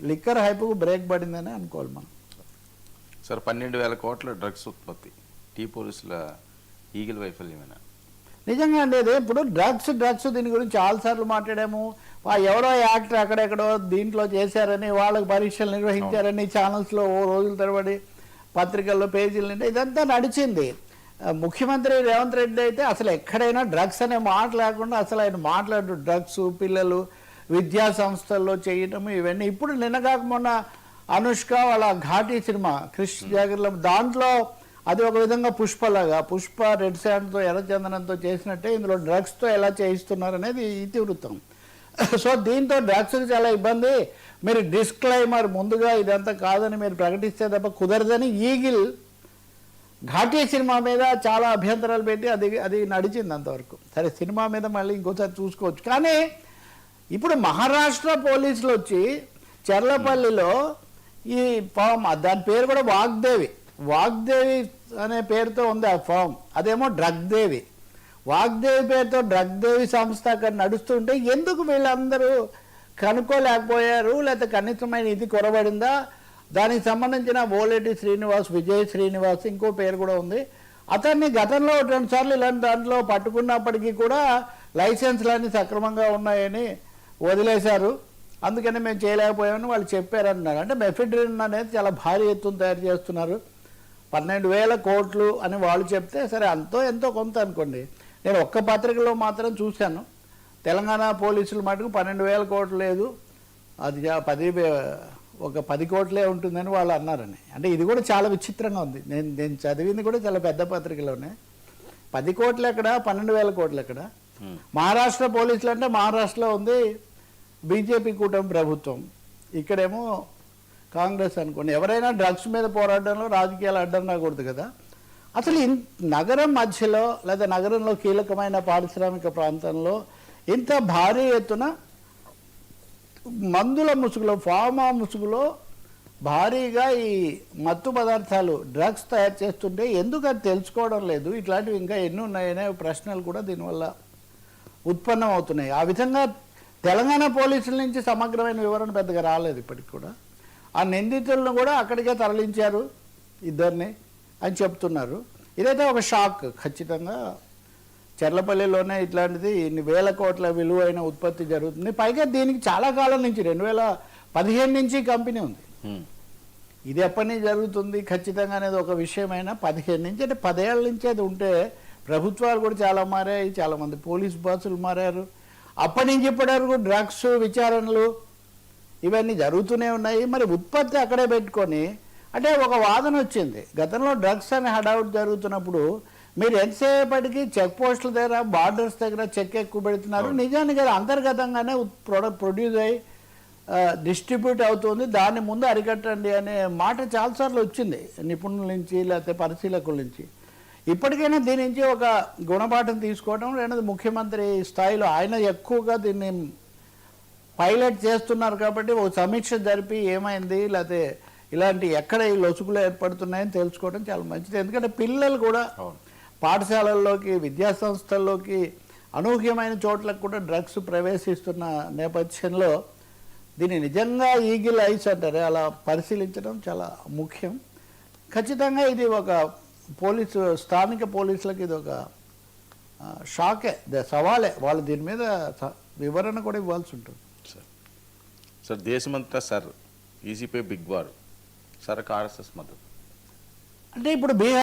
Liquor హైప్కు break పడిందని అనుకోవాలి మనం. సార్ 12,000 కోట్ల డ్రగ్స్ ఉత్పత్తి టీ పోలీసుల ఈగిల్ వైఫల్యమేనా? నిజంగా అండి. అదే ఇప్పుడు డ్రగ్స్ దీని గురించి చాలాసార్లు మాట్లాడాము. ఎవరో యాక్టర్ అక్కడెక్కడో దీంట్లో చేశారని, వాళ్ళకి పరీక్షలు నిర్వహించారని ఛానల్స్లో ఓ రోజుల తరబడి పత్రికల్లో పేజీలు నిండా ఇదంతా నడిచింది. ముఖ్యమంత్రి రేవంత్ రెడ్డి అయితే అసలు ఎక్కడైనా డ్రగ్స్ అనే మాట లేకుండా అసలు ఆయన మాట్లాడు డ్రగ్స్ పిల్లలు విద్యా సంస్థల్లో చేయటము ఇవన్నీ. ఇప్పుడు నిన్న కాక మొన్న అనుష్క వాళ్ళ ఘాటీ సినిమా క్రిష్ జాగర్ల దాంట్లో అది ఒక విధంగా పుష్ప రెడ్ శాండ్తో ఎర్రచందనంతో చేసినట్టే ఇందులో డ్రగ్స్తో ఎలా చేయిస్తున్నారు అనేది ఇతివృత్తం. సో దీంతో డ్రగ్స్ చాలా ఇబ్బంది. మీరు డిస్క్లైమర్ ముందుగా ఇదంతా కాదని మీరు ప్రకటిస్తే తప్ప కుదరదని ఈగిల్ ఘాటీ సినిమా మీద చాలా అభ్యంతరాలు పెట్టి అది నడిచింది అంతవరకు. సరే సినిమా మీద మళ్ళీ ఇంకోసారి చూసుకోవచ్చు. కానీ ఇప్పుడు మహారాష్ట్ర పోలీసులు వచ్చి చెర్లపల్లిలో ఈ ఫామ్, దాని పేరు కూడా వాగ్దేవి అనే పేరుతో ఉంది ఆ ఫామ్, అదేమో వాగ్దేవి పేరుతో డ్రగ్దేవి సంస్థ అక్కడ నడుస్తుంటే ఎందుకు వీళ్ళందరూ కనుక్కోలేకపోయారు? లేకపోతే కనీసమైన ఇది కొరబడిందా? దానికి సంబంధించిన ఓలేటి శ్రీనివాస్, విజయ్ శ్రీనివాస్ ఇంకో పేరు కూడా ఉంది. అతన్ని గతంలో 2 సార్లు ఇలాంటి దాంట్లో పట్టుకున్నప్పటికీ కూడా లైసెన్స్లన్నీ సక్రమంగా ఉన్నాయని వదిలేశారు. అందుకని మేము చేయలేకపోయామని వాళ్ళు చెప్పారన్నారు. అంటే మెఫిడ్రిన్ అనేది చాలా భారీ ఎత్తున తయారు చేస్తున్నారు. 12,000 కోట్లు అని వాళ్ళు చెప్తే సరే ఎంతో కొంత అనుకోండి. నేను ఒక్క పత్రికలో మాత్రం చూశాను, తెలంగాణ పోలీసులు మటుకు 12,000 కోట్లు లేదు, అది ఒక 10 కోట్లే ఉంటుందని వాళ్ళు అన్నారని. అంటే ఇది కూడా చాలా విచిత్రంగా ఉంది. నేను చదివింది కూడా చాలా పెద్ద పత్రికలోనే. 10 కోట్లు ఎక్కడ, 12,000 కోట్లు ఎక్కడ? మహారాష్ట్ర పోలీసులు అంటే మహారాష్ట్రలో ఉంది బీజేపీ కూటమి ప్రభుత్వం, ఇక్కడేమో కాంగ్రెస్ అనుకోండి. ఎవరైనా డ్రగ్స్ మీద పోరాటంలో రాజకీయాలు అడ్డం రాకూడదు కదా. అసలు నగరం మధ్యలో లేదా నగరంలో కీలకమైన పారిశ్రామిక ప్రాంతంలో ఇంత భారీ ఎత్తున మందుల ముసుగులో, ఫార్మా ముసుగులో భారీగా ఈ మత్తు పదార్థాలు డ్రగ్స్ తయారు చేస్తుంటే ఎందుకు అది తెలుసుకోవడం లేదు? ఇట్లాంటివి ఇంకా ఎన్ని ఉన్నాయనే ప్రశ్నలు కూడా దీనివల్ల ఉత్పన్నం అవుతున్నాయి. ఆ విధంగా తెలంగాణ పోలీసుల నుంచి సమగ్రమైన వివరణ పెద్దగా రాలేదు ఇప్పటికి కూడా. ఆ నిందితులను కూడా అక్కడికే తరలించారు ఇద్దరిని అని చెప్తున్నారు. ఇదైతే ఒక షాక్. ఖచ్చితంగా చెర్లపల్లిలోనే ఇట్లాంటిది ఇన్ని వేల కోట్ల విలువైన ఉత్పత్తి జరుగుతుంది. పైగా దీనికి చాలా కాలం నుంచి 2015 నుంచి కంపెనీ ఉంది. ఇది ఎప్పటి నుంచి జరుగుతుంది ఖచ్చితంగా అనేది ఒక విషయమైనా 15 నుంచి అంటే 10 ఏళ్ళ నుంచి అది ఉంటే ప్రభుత్వాలు కూడా చాలా మారాయి, చాలామంది పోలీస్ బాసులు మారారు. అప్పటి నుంచి ఇప్పటి వరకు డ్రగ్స్ విచారణలు ఇవన్నీ జరుగుతూనే ఉన్నాయి. మరి ఉత్పత్తి అక్కడే పెట్టుకొని అంటే ఒక వాదన వచ్చింది, గతంలో డ్రగ్స్ అనే హడావుట్ జరుగుతున్నప్పుడు మీరు ఎంతసేపటికి చెక్ పోస్టుల దగ్గర బార్డర్స్ దగ్గర చెక్ ఎక్కువ పెడుతున్నారు. నిజానికి అది అంతర్గతంగానే ప్రోడక్ట్ ప్రొడ్యూస్ అయ్యి డిస్ట్రిబ్యూట్ అవుతుంది, దాన్ని ముందు అరికట్టండి అనే మాట చాలాసార్లు వచ్చింది నిపుణుల నుంచి లేకపోతే పరిశీలకుల నుంచి. ఇప్పటికైనా దీని నుంచి ఒక గుణపాఠం తీసుకోవడం, రెండోది ముఖ్యమంత్రి స్థాయిలో ఆయన ఎక్కువగా దీన్ని పైలట్ చేస్తున్నారు కాబట్టి ఒక సమీక్ష జరిపి ఏమైంది లేకపోతే ఇలాంటి ఎక్కడ ఈ లొసుగులు ఏర్పడుతున్నాయని తెలుసుకోవడం చాలా మంచిది. ఎందుకంటే పిల్లలు కూడా పాఠశాలల్లోకి, విద్యాసంస్థల్లోకి, అనూహ్యమైన చోట్లకు కూడా డ్రగ్స్ ప్రవేశిస్తున్న నేపథ్యంలో దీన్ని నిజంగా ఈగిల్ ఐస్ అంటారే అలా పరిశీలించడం చాలా ముఖ్యం. ఖచ్చితంగా ఇది ఒక స్థానిక పోలీసులకు ఇది ఒక షాకే, సవాలే. వాళ్ళు దీని మీద వివరణ కూడా ఇవ్వాల్సి ఉంటుంది. సార్ దేశమంతా ఈసీపై బిగ్ వార్, సరకు ఆర్ఎస్ఎస్ మద్దతు. అంటే ఇప్పుడు బీహార్